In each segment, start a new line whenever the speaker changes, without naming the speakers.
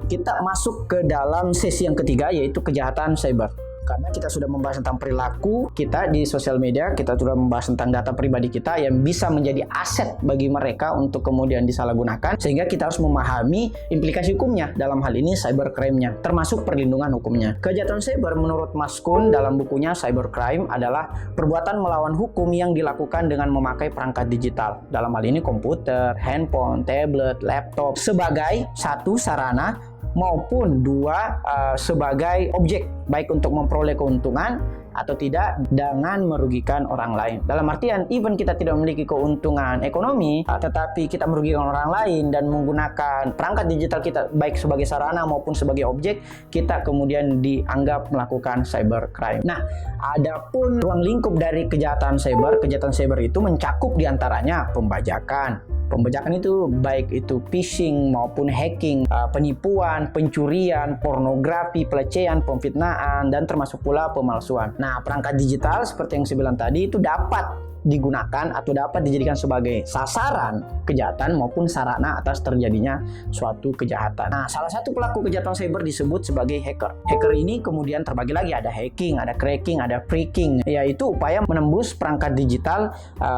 kita masuk ke dalam sesi yang ketiga, yaitu kejahatan cyber. Karena kita sudah membahas tentang perilaku kita di sosial media, kita sudah membahas tentang data pribadi kita yang bisa menjadi aset bagi mereka untuk kemudian disalahgunakan, sehingga kita harus memahami implikasi hukumnya, dalam hal ini cybercrime-nya, termasuk perlindungan hukumnya. Kejahatan cyber menurut Mas Kun dalam bukunya Cybercrime adalah perbuatan melawan hukum yang dilakukan dengan memakai perangkat digital, dalam hal ini komputer, handphone, tablet, laptop, sebagai satu sarana maupun dua sebagai objek, baik untuk memperoleh keuntungan atau tidak dengan merugikan orang lain. Dalam artian, even kita tidak memiliki keuntungan ekonomi, tetapi kita merugikan orang lain dan menggunakan perangkat digital kita baik sebagai sarana maupun sebagai objek, kita kemudian dianggap melakukan cybercrime. Nah, adapun ruang lingkup dari kejahatan cyber itu mencakup diantaranya pembajakan. Pembajakan itu baik itu phishing maupun hacking, penipuan, pencurian, pornografi, pelecehan, pemfitnaan, dan termasuk pula pemalsuan. Nah, perangkat digital seperti yang saya bilang tadi itu dapat digunakan atau dapat dijadikan sebagai sasaran kejahatan maupun sarana atas terjadinya suatu kejahatan. Nah, salah satu pelaku kejahatan cyber disebut sebagai hacker. Hacker ini kemudian terbagi lagi, ada hacking, ada cracking, ada phreaking, yaitu upaya menembus perangkat digital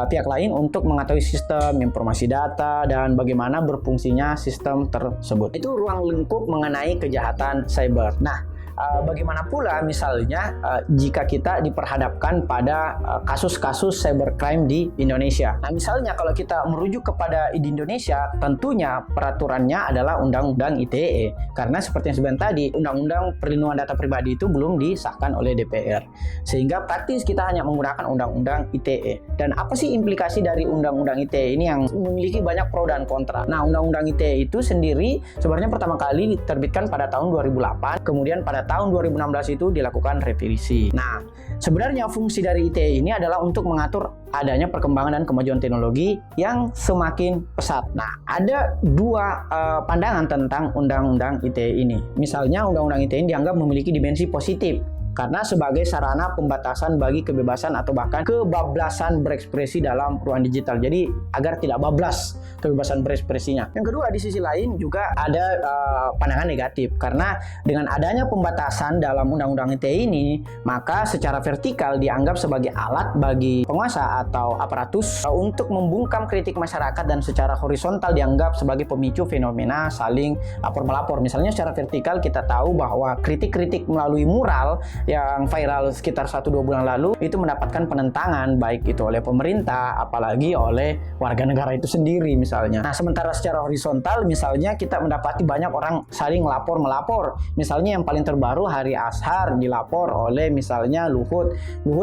pihak lain untuk mengetahui sistem, informasi data, dan bagaimana berfungsinya sistem tersebut. Itu ruang lingkup mengenai kejahatan cyber. Nah, bagaimana pula misalnya jika kita diperhadapkan pada kasus-kasus cybercrime di Indonesia. Nah, misalnya kalau kita merujuk kepada di Indonesia, tentunya peraturannya adalah Undang-Undang ITE. Karena seperti yang saya bilang tadi, Undang-Undang Perlindungan Data Pribadi itu belum disahkan oleh DPR. Sehingga praktis kita hanya menggunakan Undang-Undang ITE. Dan apa sih implikasi dari Undang-Undang ITE ini yang memiliki banyak pro dan kontra? Nah, Undang-Undang ITE itu sendiri sebenarnya pertama kali diterbitkan pada tahun 2008, kemudian pada tahun 2016 itu dilakukan revisi. Nah, sebenarnya fungsi dari ITE ini adalah untuk mengatur adanya perkembangan dan kemajuan teknologi yang semakin pesat. Nah, ada dua pandangan tentang Undang-Undang ITE ini. Misalnya, Undang-Undang ITE ini dianggap memiliki dimensi positif karena sebagai sarana pembatasan bagi kebebasan atau bahkan kebablasan berekspresi dalam ruang digital. Jadi agar tidak bablas kebebasan berekspresinya. Yang kedua, di sisi lain juga ada pandangan negatif karena dengan adanya pembatasan dalam Undang-Undang ITE ini, maka secara vertikal dianggap sebagai alat bagi penguasa atau aparatus untuk membungkam kritik masyarakat, dan secara horizontal dianggap sebagai pemicu fenomena saling lapor-melapor. Misalnya secara vertikal kita tahu bahwa kritik-kritik melalui mural yang viral sekitar 1-2 bulan lalu itu mendapatkan penentangan baik itu oleh pemerintah apalagi oleh warga negara itu sendiri misalnya. Nah, sementara secara horizontal misalnya kita mendapati banyak orang saling lapor-melapor. Misalnya yang paling terbaru Hari Ashar dilapor oleh misalnya Luhut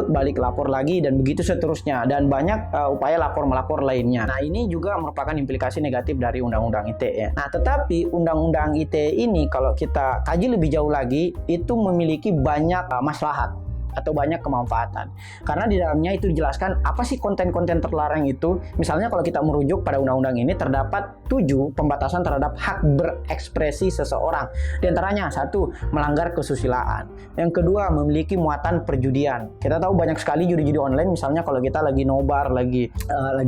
balik lapor lagi, dan begitu seterusnya, dan banyak upaya lapor-melapor lainnya. Nah, ini juga merupakan implikasi negatif dari Undang-Undang ITE. Nah, tetapi Undang-Undang ITE ini kalau kita kaji lebih jauh lagi itu memiliki banyak maslahat atau banyak kemanfaatan. Karena di dalamnya itu dijelaskan apa sih konten-konten terlarang itu. Misalnya kalau kita merujuk pada undang-undang ini terdapat 7 pembatasan terhadap hak berekspresi seseorang. Di antaranya 1, melanggar kesusilaan. Yang kedua, memiliki muatan perjudian. Kita tahu banyak sekali judi-judi online, misalnya kalau kita lagi nobar, lagi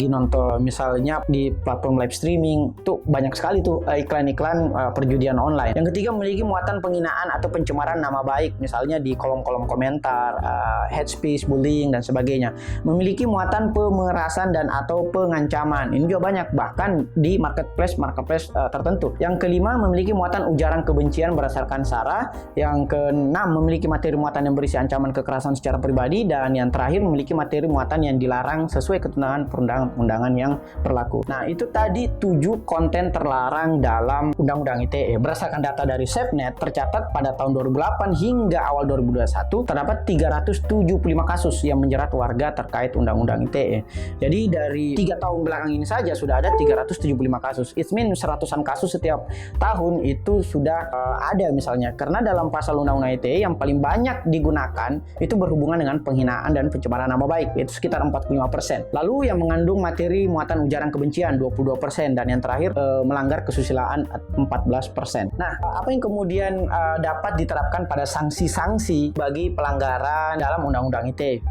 nonton misalnya di platform live streaming, tuh banyak sekali tuh iklan-iklan perjudian online. Yang ketiga, memiliki muatan penghinaan atau pencemaran nama baik, misalnya di kolom-kolom komentar, hate speech, bullying, dan sebagainya. Memiliki muatan pemerasan dan atau pengancaman. Ini juga banyak, bahkan di marketplace tertentu. Yang kelima, memiliki muatan ujaran kebencian berdasarkan sara. Yang keenam, memiliki materi muatan yang berisi ancaman kekerasan secara pribadi. Dan yang terakhir, memiliki materi muatan yang dilarang sesuai ketentuan perundang-undangan yang berlaku. Nah, itu tadi 7 konten terlarang dalam Undang-Undang ITE. Berdasarkan data dari SafeNet, tercatat pada tahun 2008 hingga awal 2021 terdapat 375 kasus yang menjerat warga terkait Undang-Undang ITE. Jadi dari 3 tahun belakang ini saja sudah ada 375 kasus. It means seratusan kasus setiap tahun itu sudah ada misalnya. Karena dalam pasal Undang-Undang ITE yang paling banyak digunakan itu berhubungan dengan penghinaan dan pencemaran nama baik, itu sekitar 45%. Lalu yang mengandung materi muatan ujaran kebencian 22%, dan yang terakhir melanggar kesusilaan 14%. Nah, apa yang kemudian dapat diterapkan pada sanksi-sanksi bagi pelanggaran dalam Undang-Undang ITE?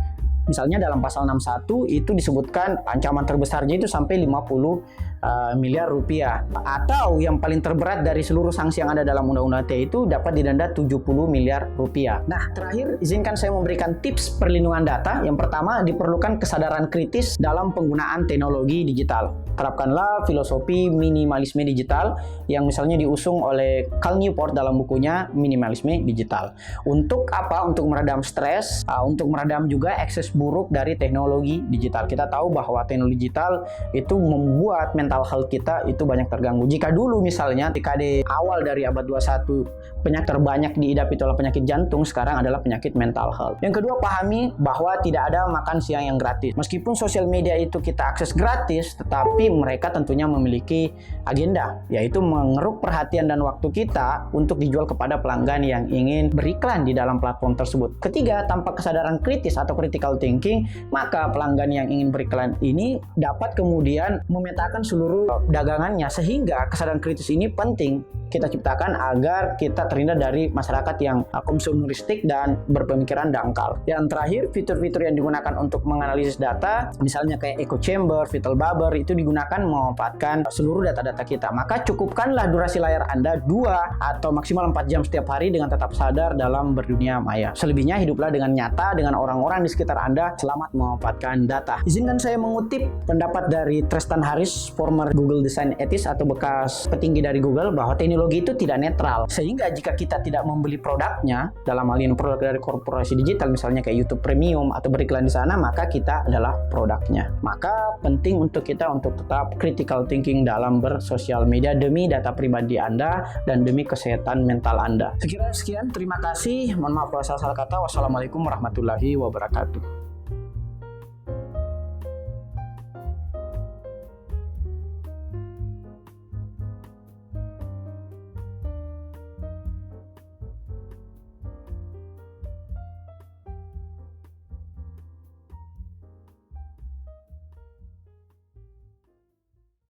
Misalnya dalam pasal 61 itu disebutkan ancaman terbesarnya itu sampai 50 miliar rupiah. Atau yang paling terberat dari seluruh sanksi yang ada dalam Undang-Undang ITE itu dapat didenda 70 miliar rupiah. Nah, terakhir izinkan saya memberikan tips perlindungan data. Yang pertama, diperlukan kesadaran kritis dalam penggunaan teknologi digital. Terapkanlah filosofi minimalisme digital yang misalnya diusung oleh Cal Newport dalam bukunya Minimalisme Digital. Untuk apa? Untuk meredam stres, untuk meredam juga akses buruk dari teknologi digital. Kita tahu bahwa teknologi digital itu membuat mental health kita itu banyak terganggu. Jika dulu misalnya dekade awal dari abad 21 penyakit terbanyak diidap itu adalah penyakit jantung, sekarang adalah penyakit mental health. Yang kedua, pahami bahwa tidak ada makan siang yang gratis. Meskipun sosial media itu kita akses gratis, tetapi mereka tentunya memiliki agenda, yaitu mengeruk perhatian dan waktu kita untuk dijual kepada pelanggan yang ingin beriklan di dalam platform tersebut. Ketiga, tanpa kesadaran kritis atau critical thinking, maka pelanggan yang ingin beriklan ini dapat kemudian memetakan seluruh dagangannya, sehingga kesadaran kritis ini penting kita ciptakan agar kita terhindar dari masyarakat yang konsumeristik dan berpemikiran dangkal. Yang terakhir, fitur-fitur yang digunakan untuk menganalisis data, misalnya kayak echo chamber, vital bubble, itu digunakan memanfaatkan seluruh data-data kita. Maka cukupkanlah durasi layar Anda 2 atau maksimal 4 jam setiap hari dengan tetap sadar dalam berdunia maya. Selebihnya hiduplah dengan nyata dengan orang-orang di sekitar Anda. Selamat memanfaatkan data. Izinkan saya mengutip pendapat dari Tristan Harris, former Google Design Ethics atau bekas petinggi dari Google, bahwa teknologi itu tidak netral. Sehingga jika kita tidak membeli produknya, dalam hal ini produk dari korporasi digital misalnya kayak YouTube Premium atau beriklan di sana, maka kita adalah produknya. Maka penting untuk kita untuk tetap critical thinking dalam bersosial media demi data pribadi Anda dan demi kesehatan mental Anda. Sekian, terima kasih. Mohon maaf kalau salah kata. Wassalamualaikum warahmatullahi wabarakatuh.